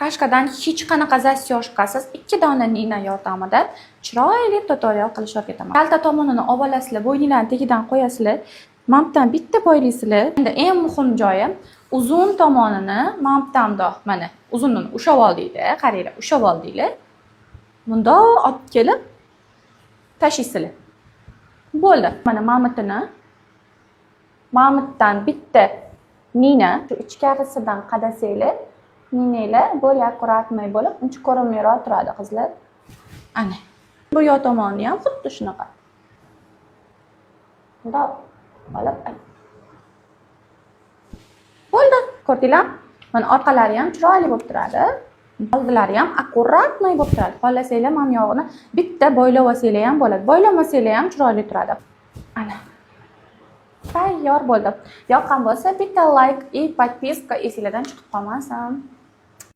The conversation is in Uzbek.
Kashkadan hech qanaqa zastyoshkasiz 2 dona nina yordamida chiroyli tutorial qilishga o'rgataman. Kalta tomonini olib olasizlar, bo'yninglarni tagidan qo'yasizlar. Mampdan bitta boylaysizlar. Endi eng muhim joyi uzun tomonini mampdan mana uzunini ushlab oldinglar, qaranglar, ushlab oldinglar. Bundoq olib kelib tashlaysizlar. Bo'ldi. Mana mamitdan bitta nina shu ichkarisidan qadasanglar, ninanglar bo'l akkuratmay bo'lib, uncha ko'rinmayroq turadi qizlar. Ana. Bu yo tomoni ham xuddi shunaqa. Bundoq olib bo'ldi. Ko'rdinglar? Mana orqalari ham chiroyli bo'lib turadi. Oldilari ham akkuratmay bo'lib turadi. Xohlasanglar ham yog'ini bitta bo'ylab olsanglar ham bo'ladi. Bo'ylamasanglar ham chiroyli turadi. Ana. Tayyor bo'ldi. Yoqqan bo'lsa bitta like и подписка esingizdan chiqib qolmasin.